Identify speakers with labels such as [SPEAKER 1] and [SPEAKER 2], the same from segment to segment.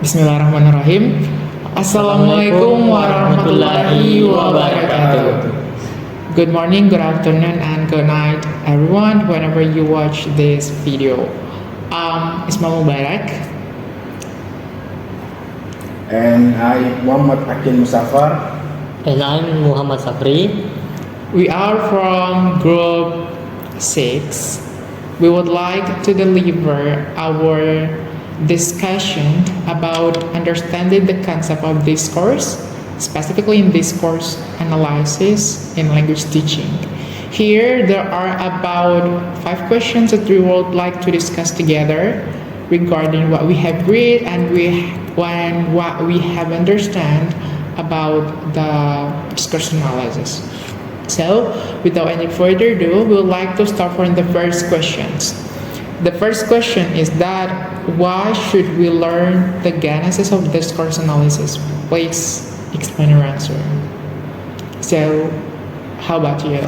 [SPEAKER 1] Bismillahirrahmanirrahim. Assalamualaikum warahmatullahi wabarakatuh. Good morning, good afternoon, and good night, everyone, whenever you watch this video. Ismail Mubarak.
[SPEAKER 2] And I, Muhammad Aqil Musafar.
[SPEAKER 3] And I'm Muhammad Safri.
[SPEAKER 1] We are from Group 6. We would like to deliver our discussion about understanding the concept of discourse, specifically in discourse analysis in language teaching. Here, there are about 5 questions that we would like to discuss together regarding what we have read and what we have understand about the discourse analysis. So, without any further ado, we would like to start from the first questions. The first question is that why should we learn the genesis of discourse analysis? Please explain your answer. So, how about you,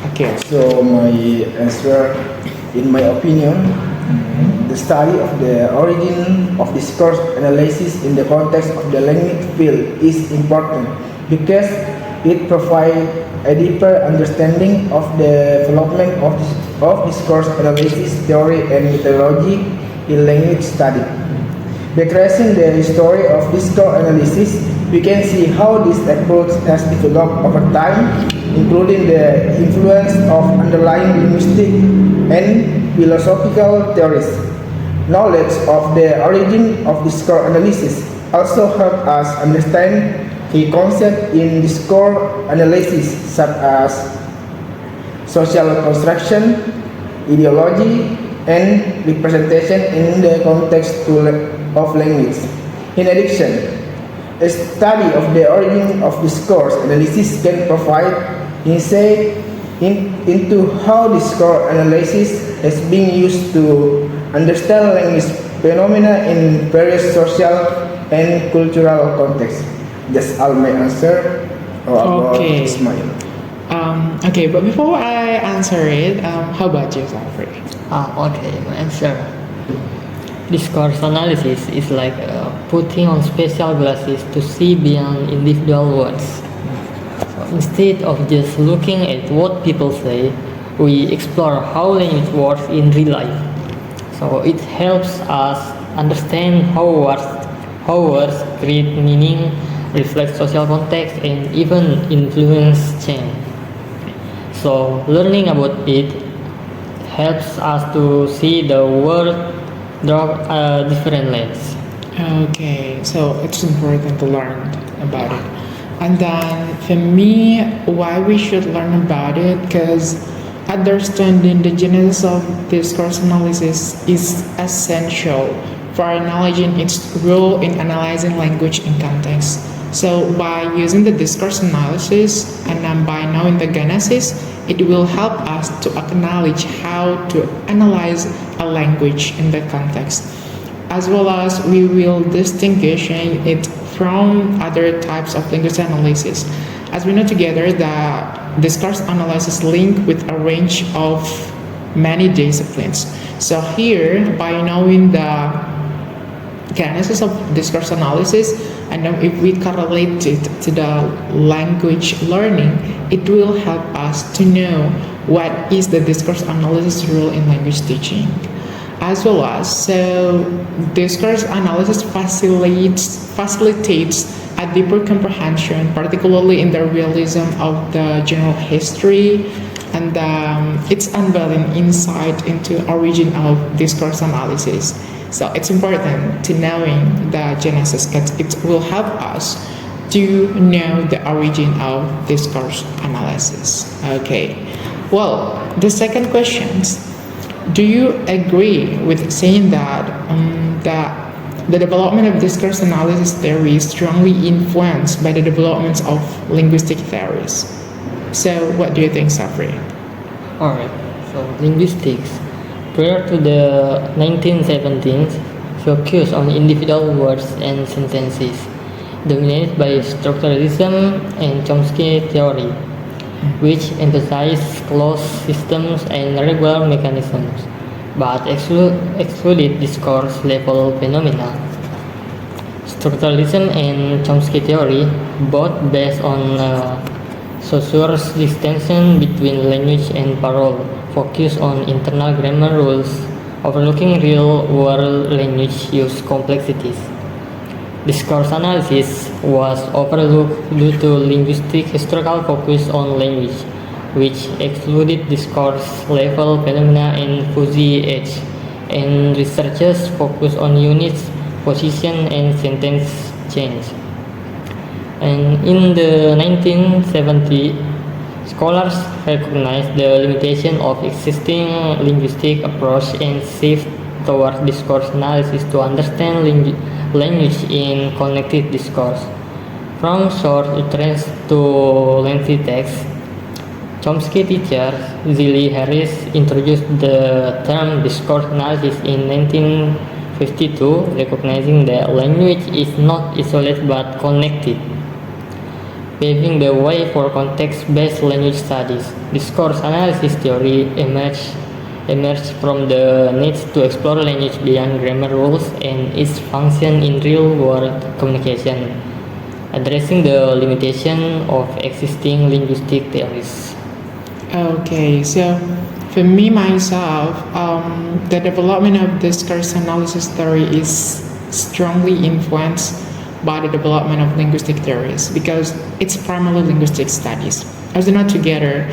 [SPEAKER 1] Aqil?
[SPEAKER 2] So my answer, in my opinion, the study of the origin of discourse analysis in the context of the language field is important because it provides a deeper understanding of the development of discourse analysis theory and methodology in language study. By tracing the history of discourse analysis, we can see how this approach has developed over time, including the influence of underlying linguistic and philosophical theories. Knowledge of the origin of discourse analysis also helps us understand key concepts in discourse analysis such as social construction, ideology, and representation in the context of language. In addition, a study of the origin of discourse analysis can provide insight into how discourse analysis has been used to understand language phenomena in various social and cultural contexts. That's all my answer about Ismail.
[SPEAKER 1] Okay, but before I answer it, how about you, Safri?
[SPEAKER 3] Okay, my answer. Discourse analysis is like putting on special glasses to see beyond individual words. So instead of just looking at what people say, we explore how language works in real life. So it helps us understand how words create meaning, reflect social context, and even influence change. So learning about it helps us to see the world through a different lens.
[SPEAKER 1] Okay, so it's important to learn about it. And then for me, why we should learn about it, because understanding the genesis of discourse analysis is essential for acknowledging its role in analyzing language and context. So by using the discourse analysis and then by knowing the genesis, it will help us to acknowledge how to analyze a language in the context, as well as we will distinguish it from other types of language analysis. As we know together that discourse analysis linked with a range of many disciplines. So here, by knowing the genesis of discourse analysis, and then if we correlate it to the language learning, it will help us to know what is the discourse analysis role in language teaching. As well as, so discourse analysis facilitates a deeper comprehension, particularly in the realism of the general history, and it's unveiling insight into origin of discourse analysis. So it's important to knowing the genesis because it will help us to know the origin of discourse analysis. Okay. Well, the second question: do you agree with saying that the development of discourse analysis theory is strongly influenced by the developments of linguistic theories? So, what do you think, Safri?
[SPEAKER 3] Alright, so linguistics prior to the 1970s focused on individual words and sentences, dominated by structuralism and Chomsky theory, which emphasized closed systems and regular mechanisms. but excluded discourse level phenomena. Structuralism and Chomsky theory, both based on Saussure's distinction between language and parole, focus on internal grammar rules, overlooking real-world language use complexities. Discourse analysis was overlooked due to linguistic historical focus on language, which excluded discourse level phenomena and fuzzy edge, and researchers focus on units, position, and sentence change. And in the 1970s, scholars recognized the limitation of existing linguistic approach and shift toward discourse analysis to understand language in connected discourse. From short utterance to lengthy text, Chomsky teacher Zilli Harris introduced the term discourse analysis in 1952, recognizing that language is not isolated but connected, paving the way for context-based language studies. Discourse analysis theory emerged from the need to explore language beyond grammar rules and its function in real-world communication, addressing the limitation of existing linguistic theories.
[SPEAKER 1] Okay, so for me myself, the development of discourse analysis theory is strongly influenced by the development of linguistic theories because it's primarily linguistic studies. As they're not together,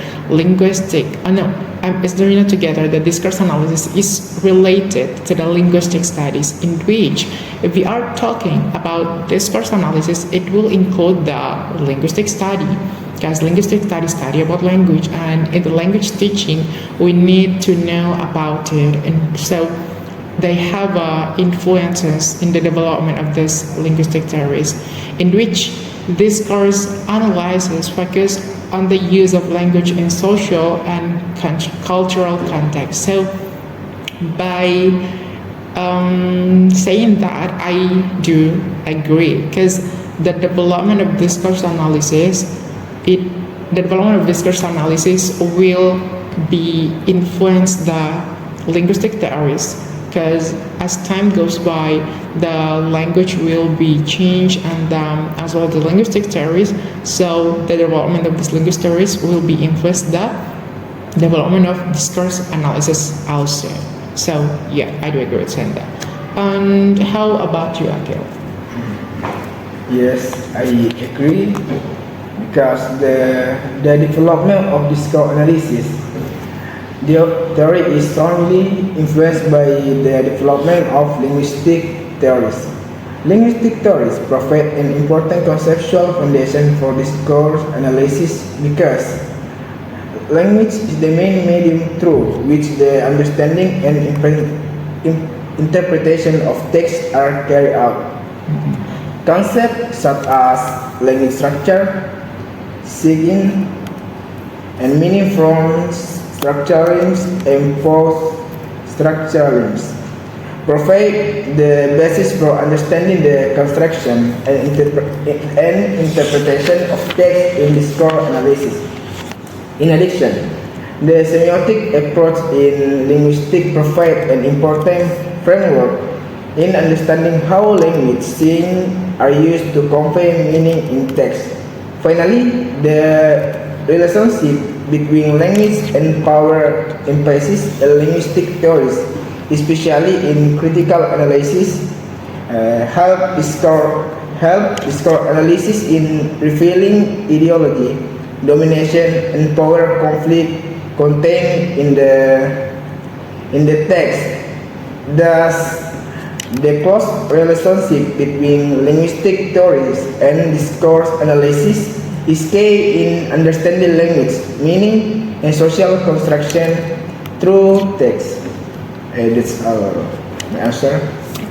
[SPEAKER 1] the discourse analysis is related to the linguistic studies, in which, if we are talking about discourse analysis, it will include the linguistic study, because linguistic study about language, and in the language teaching, we need to know about it, and so they have influences in the development of these linguistic theories, in which discourse analysis focus on the use of language in social and cultural context. So by saying that, I do agree, because the development of discourse analysis will be influenced the linguistic theories, because as time goes by, the language will be changed, and as well as the linguistic theories. So the development of these linguistic theories will be influenced the development of discourse analysis also. So yeah, I do agree with saying that. And how about you, Aqil?
[SPEAKER 2] Yes, I agree, because the development of discourse analysis, the theory is strongly influenced by the development of linguistic theories. Linguistic theories provide an important conceptual foundation for discourse analysis because language is the main medium through which the understanding and interpretation of text are carried out. Concepts such as language structure, seeking, and meaning from structuralism and post-structuralism provide the basis for understanding the construction and interpretation of text in discourse analysis. In addition, the semiotic approach in linguistics provides an important framework in understanding how language scenes are used to convey meaning in text. Finally, the relationship between language and power emphasizes linguistic theories, especially in critical analysis, help discourse analysis in revealing ideology, domination, and power conflict contained in the text. Thus, the close relationship between linguistic theories and discourse analysis is key in understanding language, meaning, and social construction through text. That's my answer.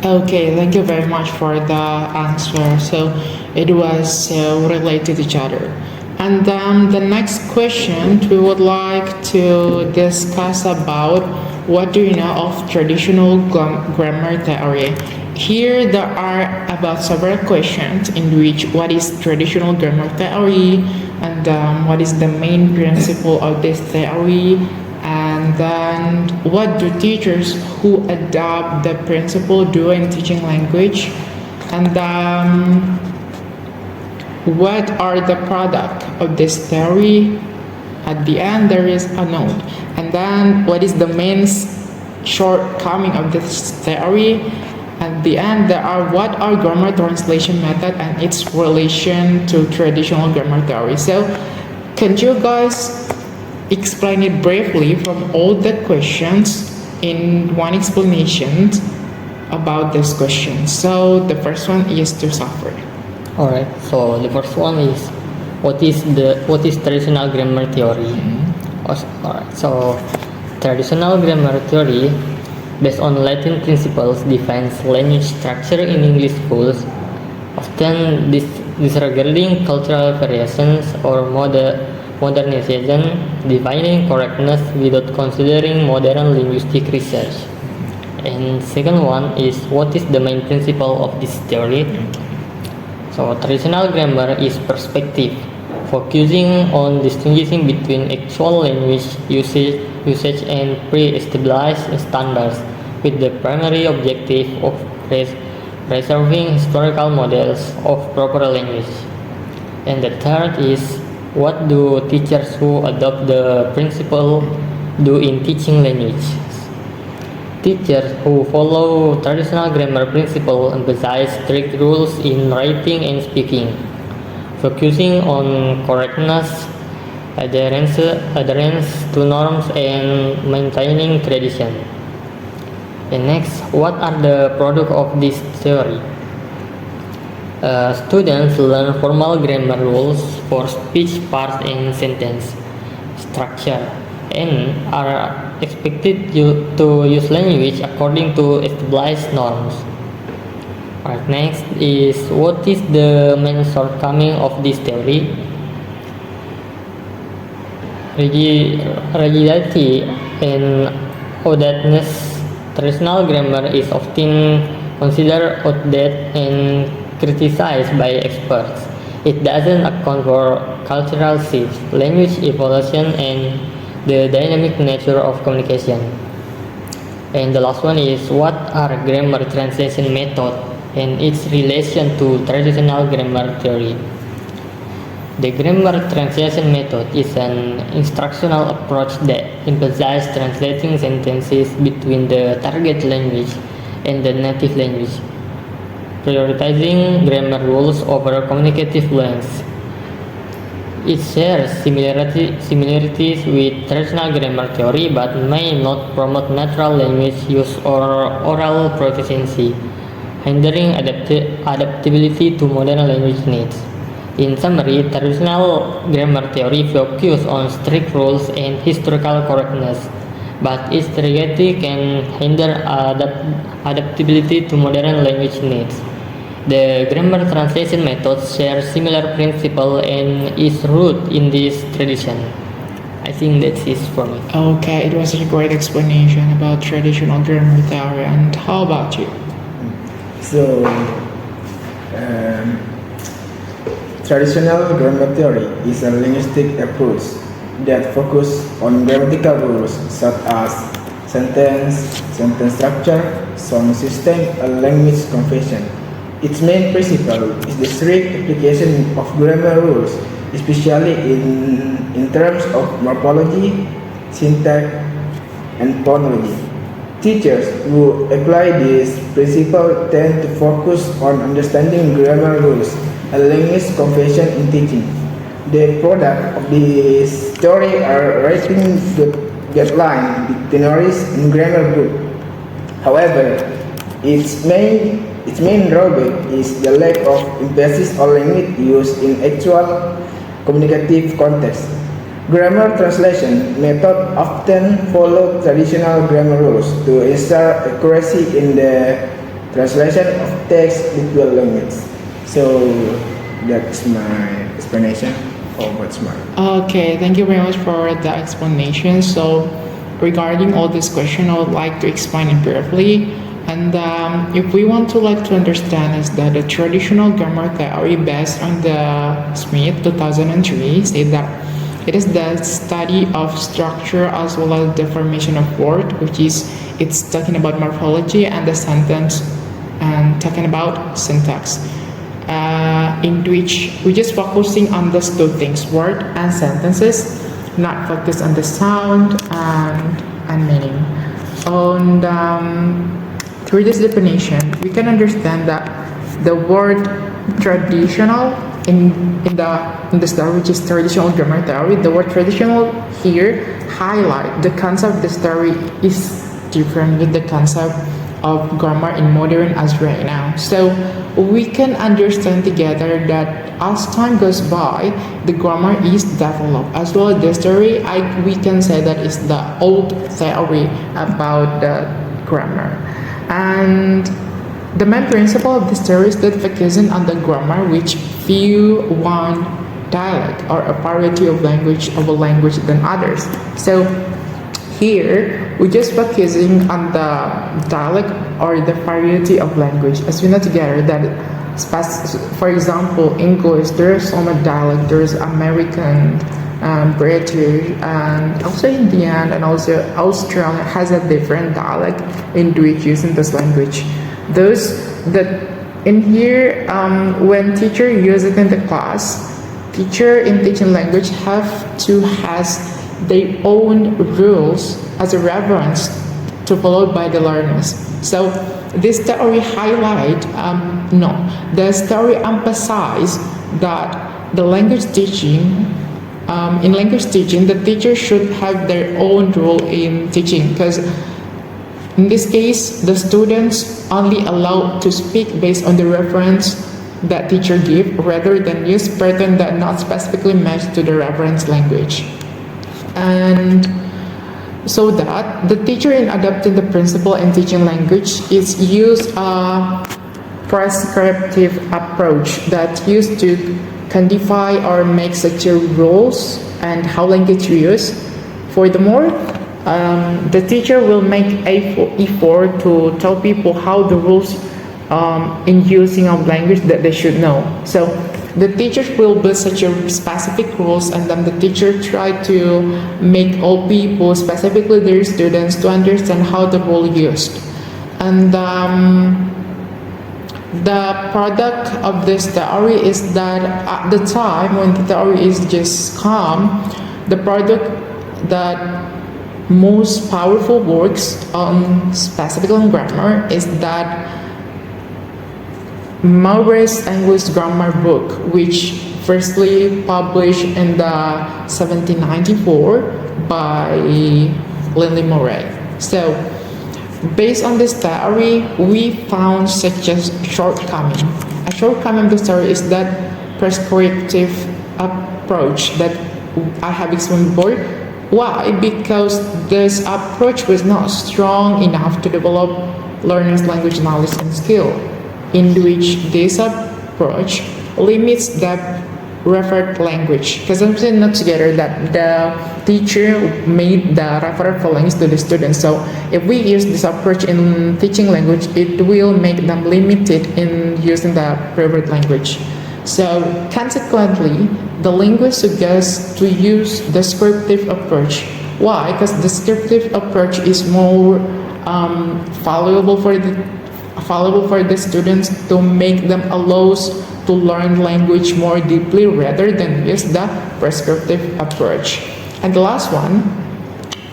[SPEAKER 1] Okay, thank you very much for the answer. So it was related to each other. And the next question, we would like to discuss about what do you know of traditional grammar theory. Here there are about several questions in which what is traditional grammar theory, and what is the main principle of this theory, and And then, what do teachers who adopt the principle do in teaching language? And then, what are the product of this theory? At the end, there is a note. And then, what is the main shortcoming of this theory? At the end, there are what are grammar translation method and its relation to traditional grammar theory. So, can you guys explain it briefly from all the questions in one explanation about this question? So, the first one is to Safri.
[SPEAKER 3] Alright, so the first one is what is traditional grammar theory? Alright, so traditional grammar theory based on Latin principles defines language structure in English schools, often disregarding cultural variations or modernization, defining correctness without considering modern linguistic research. And second one is what is the main principle of this theory? So traditional grammar is perspective, focusing on distinguishing between actual language usage and pre-established standards, with the primary objective of preserving historical models of proper language. And the third is what do teachers who adopt the principle do in teaching language? Teachers who follow traditional grammar principle emphasize strict rules in writing and speaking, focusing on correctness, adherence to norms, and maintaining tradition. And next, what are the products of this theory? Students learn formal grammar rules for speech parts and sentence structure, and are expected to use language according to established norms. Right, next is what is the main shortcoming of this theory? Rigidity and outdatedness. Traditional grammar is often considered outdated and criticized by experts. It doesn't account for cultural shifts, language evolution, and the dynamic nature of communication. And the last one is what are grammar translation method and its relation to traditional grammar theory. The grammar translation method is an instructional approach that emphasizes translating sentences between the target language and the native language, prioritizing grammar rules over communicative length. It shares similarities with traditional grammar theory but may not promote natural language use or oral proficiency, hindering adaptability to modern language needs. In summary, traditional grammar theory focuses on strict rules and historical correctness, but its rigidity can hinder adaptability to modern language needs. The grammar translation method shares similar principles and is rooted in this tradition. I think that is for me.
[SPEAKER 1] Okay, it was a great explanation about traditional grammar theory. And how about you?
[SPEAKER 2] So, traditional grammar theory is a linguistic approach that focuses on grammatical rules such as sentence structure, sound system, and language convention. Its main principle is the strict application of grammar rules, especially in terms of morphology, syntax, and phonology. Teachers who apply this principle tend to focus on understanding grammar rules and language convention in teaching. The product of this theory are writing guidelines, dictionaries, and grammar book. However, its main drawback is the lack of emphasis on language used in actual communicative context. Grammar translation method often follow traditional grammar rules to ensure accuracy in the translation of text between languages. So that's my explanation for what's mine.
[SPEAKER 1] Okay, thank you very much for the explanation. So, regarding all this question, I would like to explain it briefly. And if we want to understand is that the traditional grammar theory based on the Smith 2003 said that It is the study of structure as well as the formation of word, which is it's talking about morphology, and the sentence and talking about syntax. In which we're just focusing on those two things, word and sentences, not focus on the sound and meaning. Through this definition, we can understand that the word traditional in the story, which is traditional grammar theory, the word traditional here highlight the concept of the story is different with the concept of grammar in modern as right now. So we can understand together that as time goes by, the grammar is developed as well as the story. We can say that is the old theory about the grammar. And the main principle of the story is that focusing on the grammar which few one dialect or a variety of a language than others. So here we're just focusing on the dialect or the variety of language. As we know together that for example English, there's so much dialect. There's American, British, and also Indian, and also Australian has a different dialect in which using this language. Those that in here, when teacher use it in the class, teacher in teaching language have to has their own rules as a reference to followed by the learners. So this story the story emphasize that the language teaching, in language teaching, the teacher should have their own rule in teaching, because in this case, the students only allowed to speak based on the reference that teacher give, rather than use pattern that not specifically match to the reference language. And so that the teacher in adopting the principle in teaching language is use a prescriptive approach that used to codify or make such rules and how language use. Furthermore, the teacher will make effort to tell people how the rules in using of language that they should know. So the teachers will build such a specific rules, and then the teacher try to make all people, specifically their students, to understand how the rule used. And the product of this theory is that at the time when the theory is just come, the product that most powerful works on specifically on grammar is that Maury's English grammar book, which firstly published in the 1794 by Lindley Murray. So based on this theory, we found such a shortcoming. A shortcoming of the story is that prescriptive approach that I have explained before. Why? Because this approach was not strong enough to develop learners' language knowledge and skill, in which this approach limits the referred language. Because I'm saying not together that the teacher made the referred language to the students. So if we use this approach in teaching language, it will make them limited in using the preferred language. So consequently, the linguist suggests to use the descriptive approach. Why? Because the descriptive approach is more valuable for the students to make them allows to learn language more deeply rather than use the prescriptive approach. And the last one,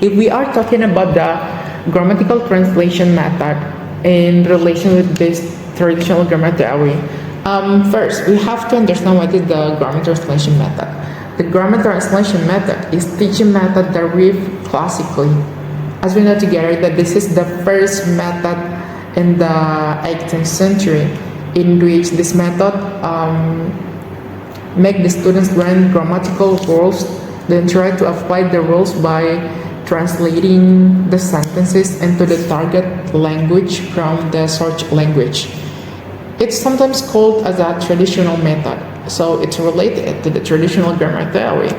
[SPEAKER 1] if we are talking about the grammatical translation method in relation with this traditional grammar theory, first we have to understand what is the grammar translation method. The grammar translation method is teaching method derived classically. As we know together that this is the first method in the 18th century, in which this method make the students learn grammatical rules, then try to apply the rules by translating the sentences into the target language from the search language. It's sometimes called as a traditional method, so it's related to the traditional grammar theory.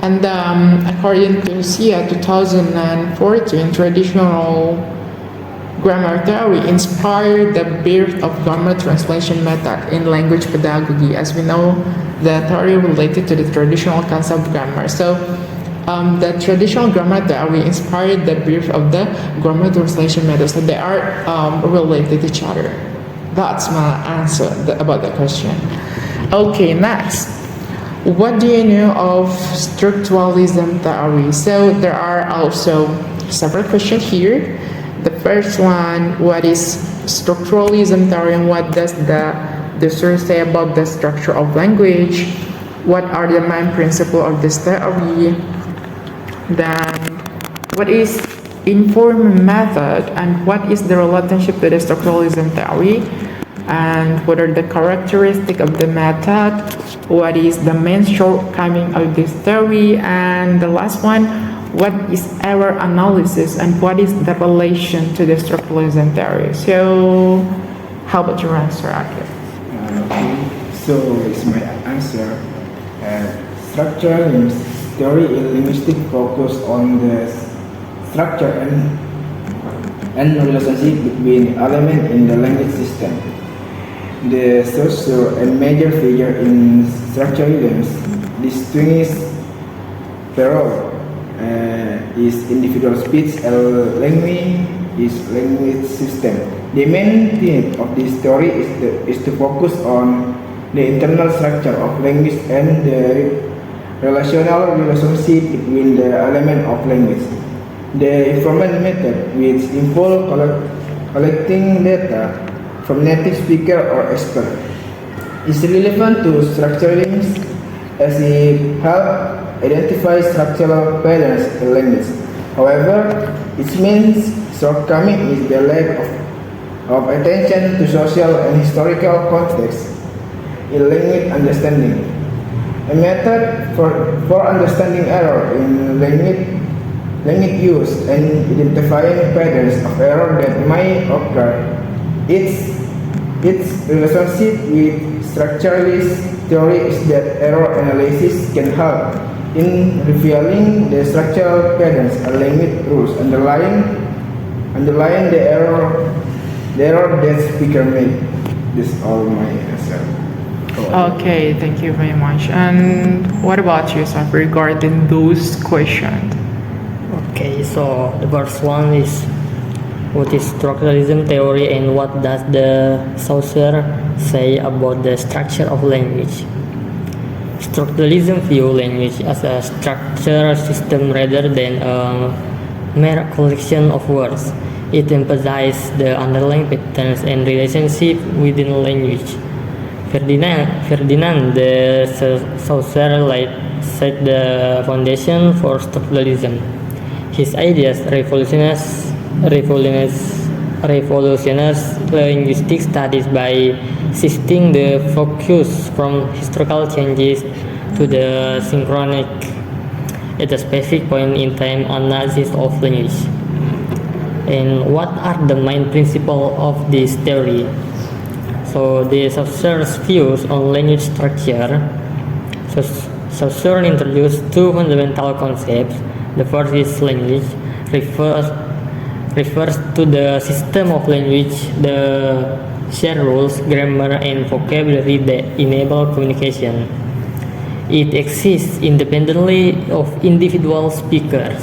[SPEAKER 1] And according to SIA 2014, traditional grammar theory inspired the birth of grammar translation method in language pedagogy. As we know, the theory related to the traditional concept of grammar. So, the traditional grammar theory inspired the birth of the grammar translation method. So they are related to each other. That's my answer about the question. Okay, next. What do you know of structuralism theory? So there are also several questions here. The first one, what is structuralism theory and what does the source say about the structure of language? What are the main principles of this theory? Then, what is informal method and what is the relationship to the structuralism theory? And what are the characteristics of the method? What is the main shortcoming of this theory? And the last one, what is error analysis and what is the relation to the structuralism theory? So, how about your answer, Aqil?
[SPEAKER 2] Okay, so it's my answer. Structuralism theory in linguistics focus on the structure and relationship between elements in the language system. The social and major figure in structuralism distinguish parole is individual speech and language system. The main theme of this theory is to focus on the internal structure of language and the relational relationship between the elements of language. The informal method, which involves collecting data from native speaker or expert, is relevant to structuralism as it helps identify structural patterns in language. However, its main shortcoming is the lack of attention to social and historical context in language understanding. A method for understanding error in language use and identifying patterns of error that may occur. Its relationship with structuralist theory is that error analysis can help in revealing the structural patterns and language rules underlying the error that speaker made. This is all my answer.
[SPEAKER 1] Okay, thank you very much. And what about you, Safri, regarding those questions?
[SPEAKER 3] Okay, so the first one is what is structuralism theory and what does the saucer say about the structure of language? Structuralism view language as a structured system rather than a mere collection of words. It emphasizes the underlying patterns and relationship within language. Ferdinand de Saussure set the foundation for structuralism. His ideas revolutionized linguistic studies by shifting the focus from historical changes to the synchronic at a specific point in time analysis of language. And what are the main principles of this theory? So the Saussure's views on language structure. Saussure introduced two fundamental concepts. The first is language, refers to the system of language, the shared rules, grammar, and vocabulary that enable communication. It exists independently of individual speakers.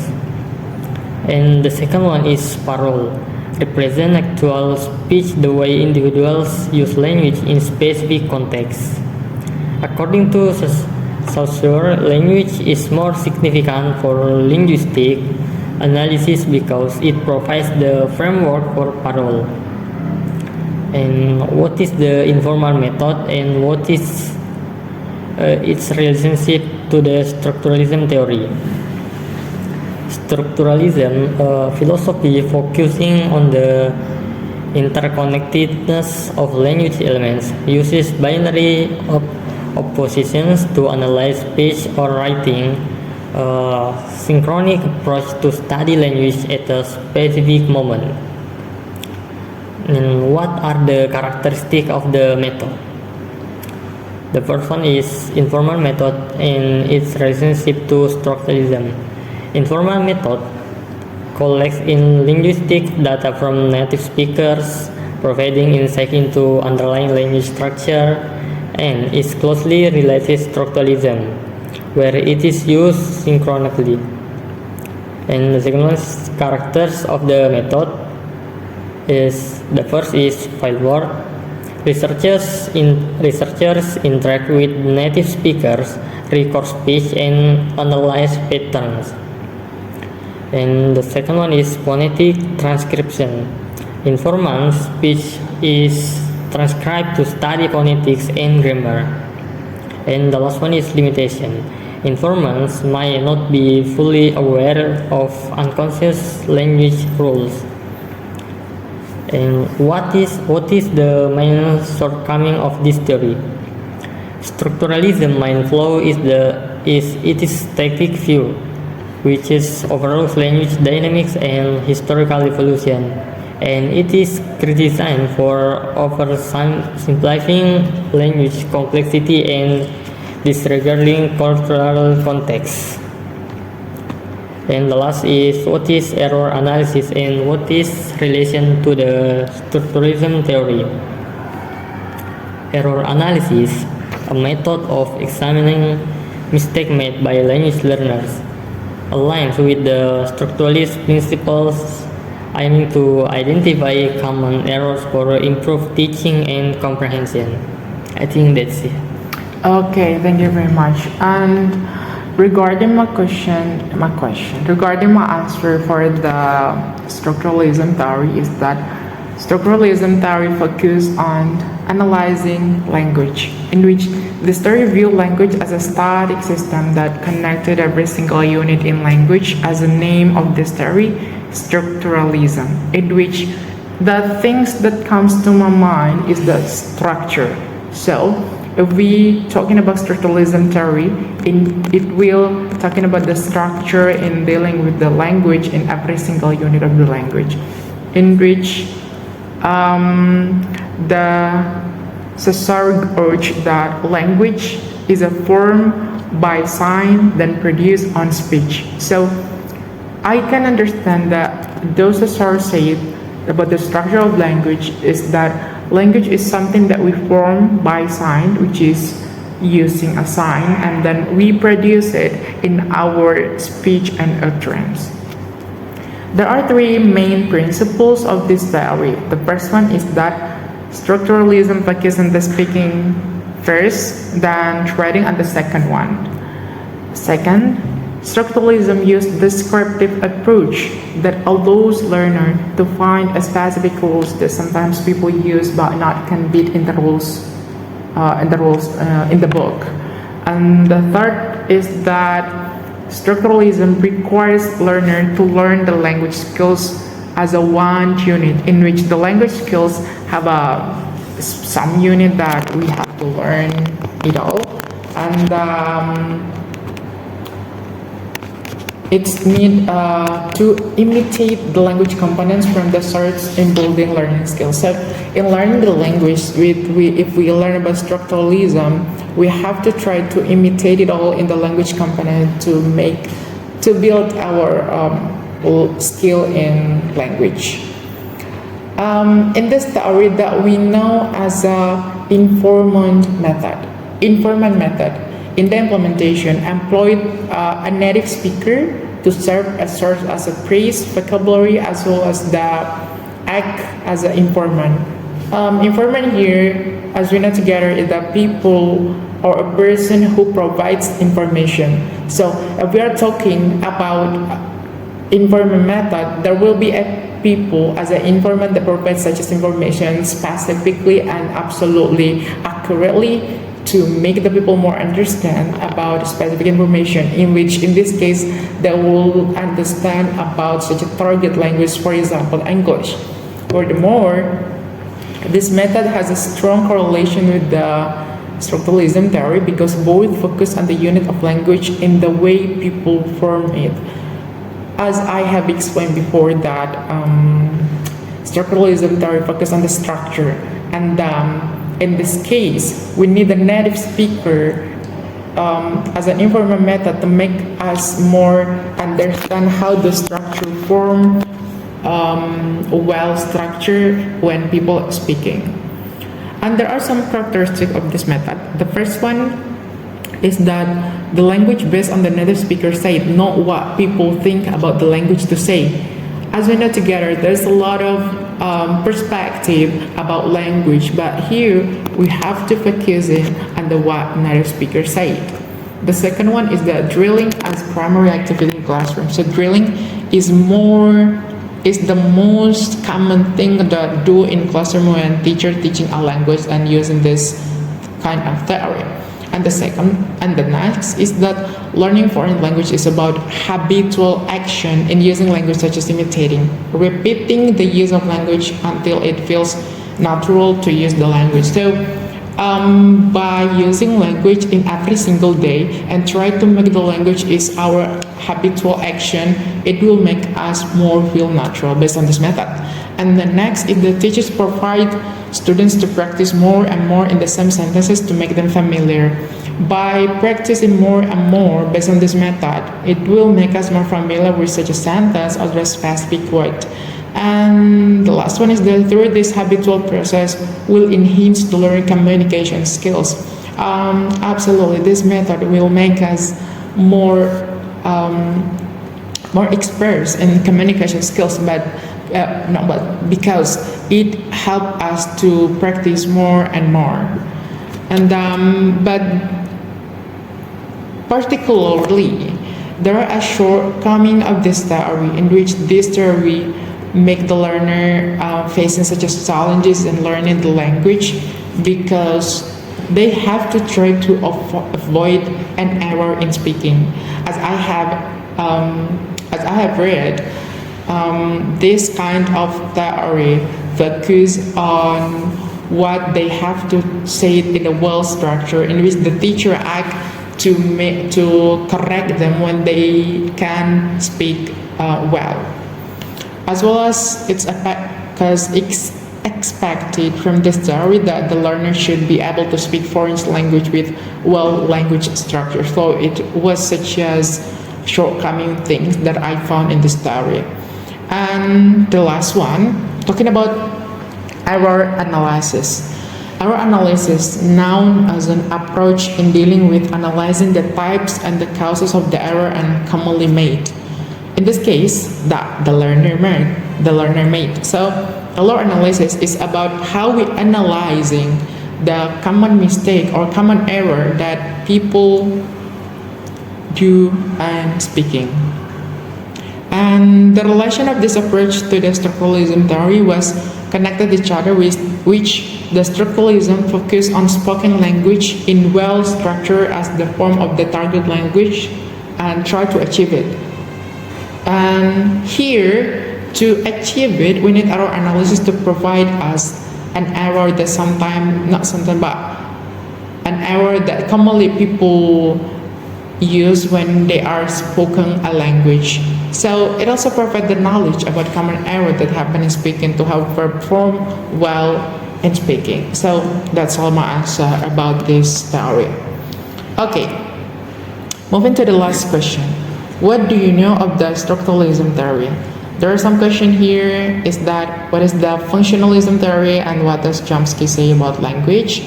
[SPEAKER 3] And the second one is parole, represent actual speech, the way individuals use language in specific contexts. According to Saussure, language is more significant for linguistic analysis because it provides the framework for parole. And what is the informal method and what is its relationship to the structuralism theory? Structuralism, philosophy focusing on the interconnectedness of language elements, uses binary oppositions to analyze speech or writing, a synchronic approach to study language at a specific moment. And what are the characteristics of the method? The first one is informal method and its relationship to structuralism. Informal method collects in linguistic data from native speakers, providing insight into underlying language structure, and is closely related to structuralism, where it is used synchronously. And the second one is characters of the method. The first is fieldwork. Researchers interact with native speakers, record speech, and analyze patterns. And the second one is phonetic transcription. Informant speech is transcribed to study phonetics and grammar. And the last one is limitation. Informants might not be fully aware of unconscious language rules. And what is the main shortcoming of this theory? Structuralism mind flow is static view, which is overlooks language dynamics and historical evolution, and it is criticized for oversimplifying language complexity and disregarding cultural context. And the last is what is error analysis and what is relation to the structuralism theory. Error analysis, a method of examining mistakes made by language learners, aligns with the structuralist principles aiming to identify common errors for improved teaching and comprehension. I think that's it.
[SPEAKER 1] Okay, thank you very much. And regarding my answer for the structuralism theory is that structuralism theory focuses on analyzing language, in which the theory view language as a static system that connected every single unit in language. As the name of this theory, structuralism, in which the things that comes to my mind is the structure. So if we talking about structuralism theory, it will talking about the structure in dealing with the language in every single unit of the language, in which the Cesare urged that language is a form by sign then produced on speech. So I can understand that those Cesare said about the structure of language is that language is something that we form by sign, which is using a sign, and then we produce it in our speech and utterance. There are three main principles of this theory. The first one is that structuralism focuses on the speaking first, then writing on the second one. Second, structuralism uses descriptive approach that allows learner to find a specific rules that sometimes people use but not can be in the rules in the book. And the third is that structuralism requires learner to learn the language skills as a one unit, in which the language skills have some unit that we have to learn it all, and it's need to imitate the language components from the source in building learning skills. So in learning the language, if we learn about structuralism, we have to try to imitate it all in the language component to build our skill in language. In this theory that we know as a informant method, in the implementation employed a native speaker to serve as source as a phrase, vocabulary, as well as the act as an informant. Informant here, as we know together, is the people or a person who provides information. So if we are talking about informant method, there will be a people as an informant that provides such as information specifically and absolutely accurately to make the people more understand about specific information, in which in this case they will understand about such a target language, for example English. Furthermore, this method has a strong correlation with the structuralism theory because both focus on the unit of language in the way people form it. As I have explained before that structuralism theory focuses on the structure, and in this case we need a native speaker as an informal method to make us more understand how the structure form well structured when people are speaking. And there are some characteristics of this method. The first one is that the language based on the native speaker said, not what people think about the language to say. As we know together, there's a lot of perspective about language, but here we have to focus in on the what native speaker said. The second one is that drilling as primary activity in classroom. So drilling is the most common thing that do in classroom when teacher teaching a language and using this kind of theory. And the next is that learning foreign language is about habitual action in using language, such as imitating, repeating the use of language until it feels natural to use the language. So by using language in every single day and try to make the language is our habitual action, it will make us more feel natural based on this method. And the next is the teachers provide students to practice more and more in the same sentences to make them familiar. By practicing more and more based on this method, it will make us more familiar with such a sentence or a specific word. And the last one is that through this habitual process will enhance the learning communication skills. Absolutely, this method will make us more experts in communication skills, but because it helps us to practice more and more. And but particularly, there are a shortcoming of this theory in which this theory make the learner facing such as challenges in learning the language, because they have to try to avoid an error in speaking. As I have read, this kind of theory focus on what they have to say in a well structure, in which the teacher act to correct them when they can speak well. As well as it's expected from this theory that the learner should be able to speak foreign language with well language structure. So it was such as shortcoming things that I found in this theory. And the last one, talking about error analysis. Error analysis, known as an approach in dealing with analyzing the types and the causes of the error and commonly made. In this case, that the learner made. So error analysis is about how we analyzing the common mistake or common error that people do and speaking. And the relation of this approach to the structuralism theory was connected each other, with which the structuralism focused on spoken language in well structure as the form of the target language and try to achieve it. And here, to achieve it, we need error analysis to provide us an error that an error that commonly people use when they are spoken a language. So it also provides the knowledge about common error that happen in speaking to how to perform well in speaking. So that's all my answer about this theory. Okay, moving to the last question. What do you know of the structuralism theory? There are some question here, is that what is the functionalism theory and what does Chomsky say about language?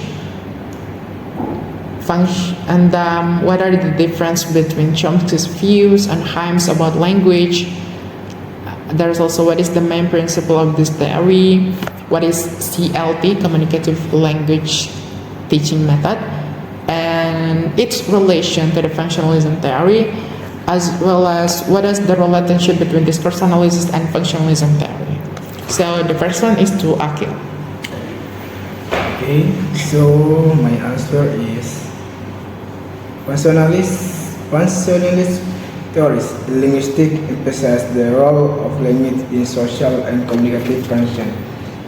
[SPEAKER 1] What are the difference between Chomsky's views and M.Hum's about language? There's also what is the main principle of this theory? What is CLT, communicative language teaching method? And its relation to the functionalism theory, as well as what is the relationship between discourse analysis and functionalism theory. So the first one is to Aqil.
[SPEAKER 2] Okay, so my answer is functionalist theories in linguistics emphasize the role of language in social and communicative function,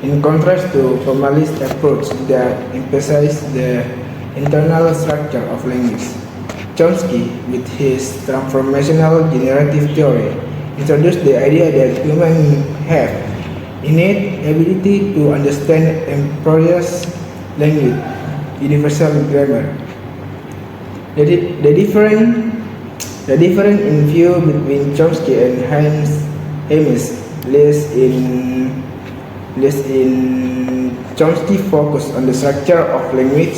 [SPEAKER 2] in contrast to formalist approach that emphasize the internal structure of language. Chomsky, with his transformational generative theory, introduced the idea that humans have innate ability to understand ambiguous language, universal grammar. The difference in view between Chomsky and Hames lies in Chomsky focus on the structure of language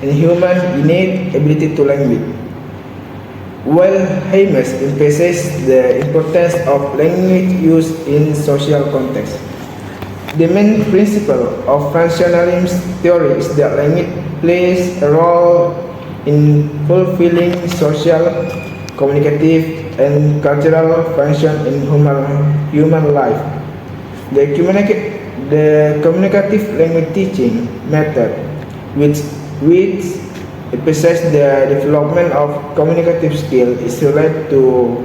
[SPEAKER 2] and human innate ability to language, while Hames emphasizes the importance of language use in social context. The main principle of functionalism theory is that language plays a role in fulfilling social, communicative, and cultural function in human life. The communicative language teaching method, which emphasizes the development of communicative skill, is related to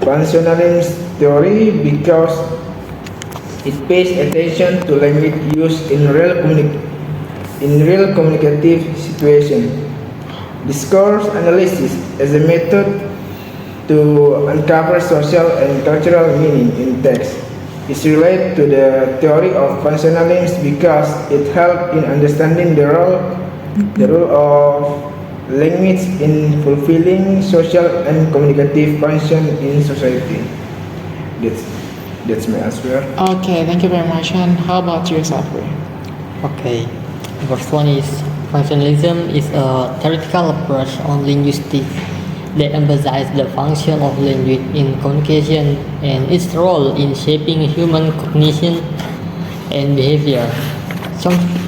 [SPEAKER 2] functionalism theory because it pays attention to language use in real communicative situations. Discourse analysis as a method to uncover social and cultural meaning in text is related to the theory of functionalism because it helps in understanding the role of language in fulfilling social and communicative function in society. That's my answer.
[SPEAKER 1] Okay, thank you very much. And how about you, Safri?
[SPEAKER 3] Okay, the first one is functionalism is a theoretical approach on linguistics that emphasizes the function of language in communication and its role in shaping human cognition and behavior.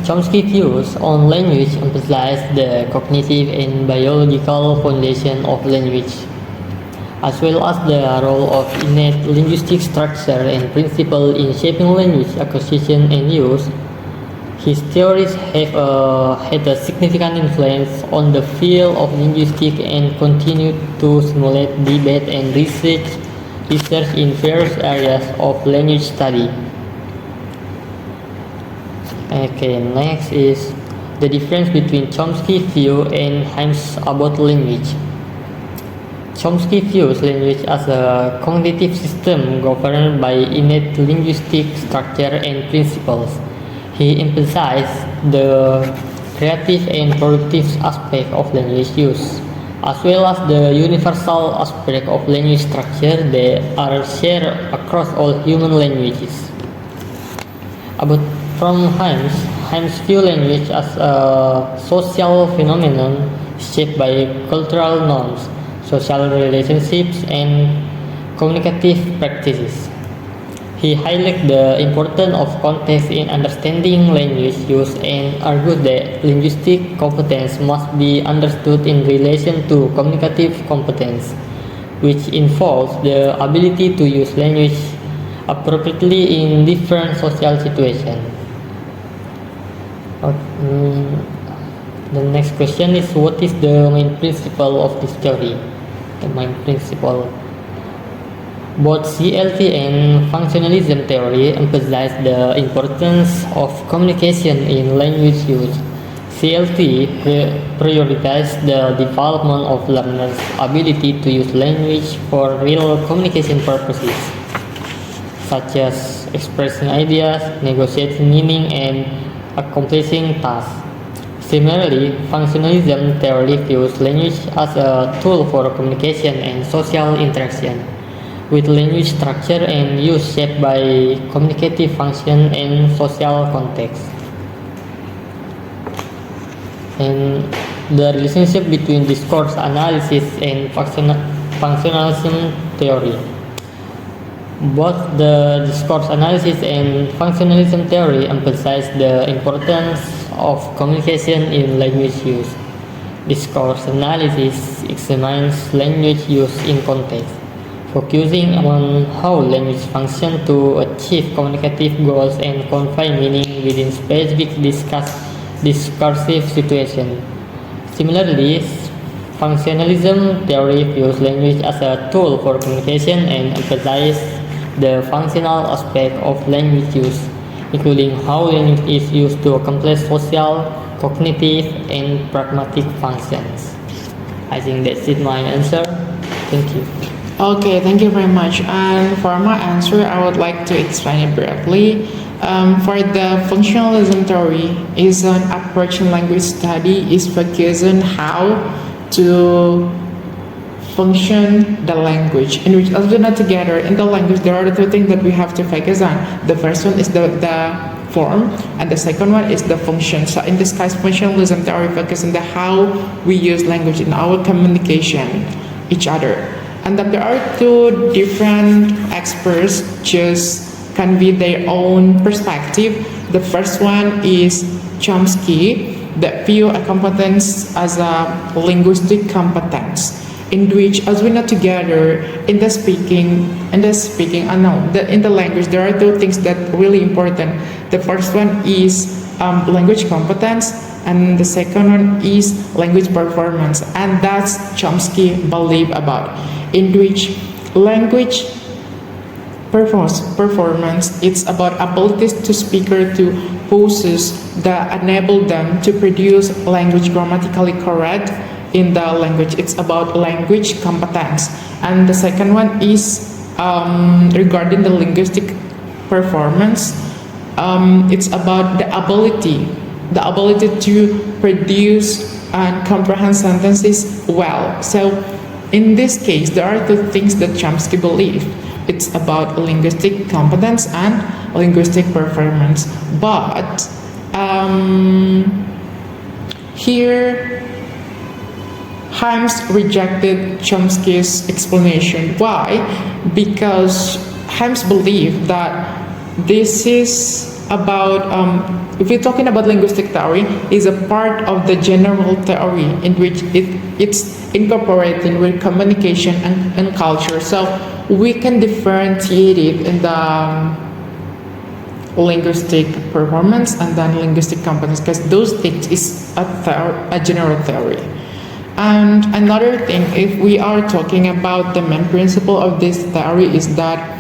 [SPEAKER 3] Chomsky's views on language emphasize the cognitive and biological foundation of language, as well as the role of innate linguistic structure and principle in shaping language acquisition and use. His theories have had a significant influence on the field of linguistics and continue to stimulate debate and research in various areas of language study. Okay, next is the difference between Chomsky's view and Hames about language. Chomsky views language as a cognitive system governed by innate linguistic structure and principles. He emphasized the creative and productive aspect of language use, as well as the universal aspect of language structure that are shared across all human languages. About from Hames view language as a social phenomenon shaped by cultural norms, social relationships, and communicative practices. He highlights the importance of context in understanding language use and argues that linguistic competence must be understood in relation to communicative competence, which involves the ability to use language appropriately in different social situations. The next question is, what is the main principle of this theory? The main principle. Both CLT and functionalism theory emphasize the importance of communication in language use. CLT prioritizes the development of learners' ability to use language for real communication purposes, such as expressing ideas, negotiating meaning, and accomplishing tasks. Similarly, functionalism theory views language as a tool for communication and social interaction, with language structure and use shaped by communicative function and social context. And the relationship between discourse analysis and functionalism theory. Both the discourse analysis and functionalism theory emphasize the importance of communication in language use. Discourse analysis examines language use in context, focusing on how language functions to achieve communicative goals and convey meaning within specific discursive situations. Similarly, functionalism theory views language as a tool for communication and emphasizes the functional aspect of language use, including how language is used to accomplish social, cognitive, and pragmatic functions. I think that's it, my answer. Thank you.
[SPEAKER 1] Okay, thank you very much. And for my answer, I would like to explain it briefly. For the functionalism theory, is an approach in language study is focused on how to function the language, in which as we know together in the language there are the two things that we have to focus on. The first one is the form, and the second one is the function. So in this case, functionalism theory focuses on the how we use language in our communication each other, and that there are two different experts just convey their own perspective. The first one is Chomsky that view a competence as a linguistic competence, in which, as we know together, in the language, there are two things that are really important. The first one is language competence, and the second one is language performance, and that's Chomsky believe about, in which language performance, it's about abilities to speaker to possess that enable them to produce language grammatically correct in the language. It's about language competence. And the second one is regarding the linguistic performance. It's about the ability to produce and comprehend sentences well. So in this case, there are two things that Chomsky believed. It's about linguistic competence and linguistic performance. But here, Himes rejected Chomsky's explanation. Why? Because Himes believed that this is about, if we're talking about linguistic theory, is a part of the general theory in which it's incorporated with communication and culture. So we can differentiate it in the linguistic performance and then linguistic competence, because those things is a general theory. And another thing, if we are talking about the main principle of this theory, is that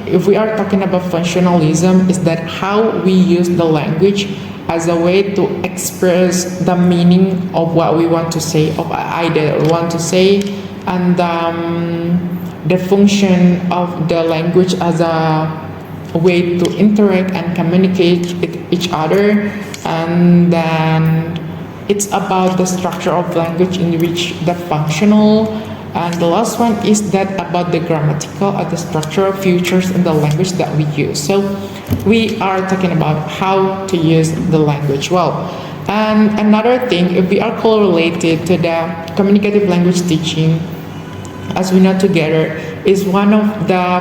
[SPEAKER 1] if we are talking about functionalism, is that how we use the language as a way to express the meaning of what we want to say, of idea we want to say, and the function of the language as a way to interact and communicate with each other. And then it's about the structure of language in which the functional, and the last one is that about the grammatical or the structural features in the language that we use. So we are talking about how to use the language well. And another thing, if we are correlated to the communicative language teaching, as we know together, is one of the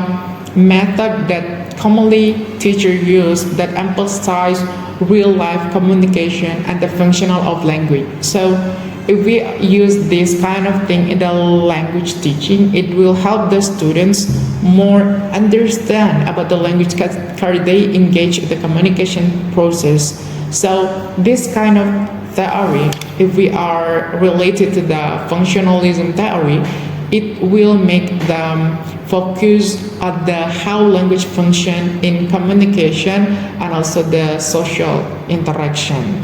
[SPEAKER 1] method that commonly teachers use that emphasize real life communication and the functional of language. So if we use this kind of thing in the language teaching, it will help the students more understand about the language because they engage the communication process. So this kind of theory, if we are related to the functionalism theory, it will make them focus on the how language function in communication and also the social interaction.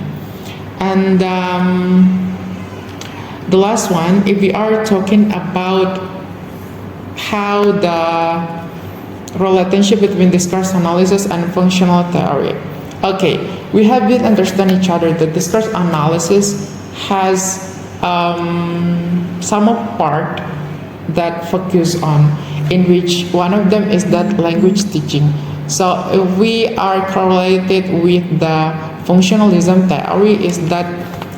[SPEAKER 1] And the last one, if we are talking about how the relationship between discourse analysis and functional theory. Okay, we have been understand each other that discourse analysis has some part that focus on, in which one of them is that language teaching. So if we are correlated with the functionalism theory, is that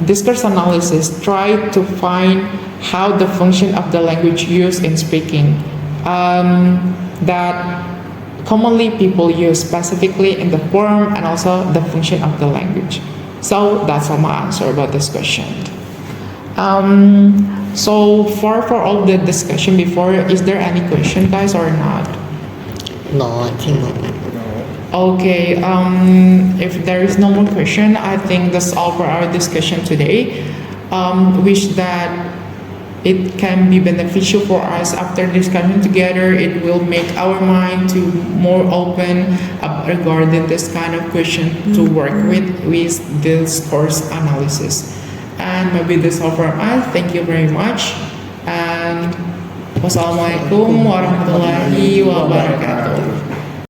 [SPEAKER 1] discourse analysis try to find how the function of the language used in speaking that commonly people use specifically in the form and also the function of the language. So that's all my answer about this question. So for all the discussion before, is there any question, guys, or not?
[SPEAKER 3] No, I think not.
[SPEAKER 1] Okay, if there is no more question, I think that's all for our discussion today. Wish that it can be beneficial for us after discussion together. It will make our mind to more open regarding this kind of question to work with this course analysis. And maybe that's all from us. Thank you very much. And wassalamualaikum warahmatullahi wabarakatuh.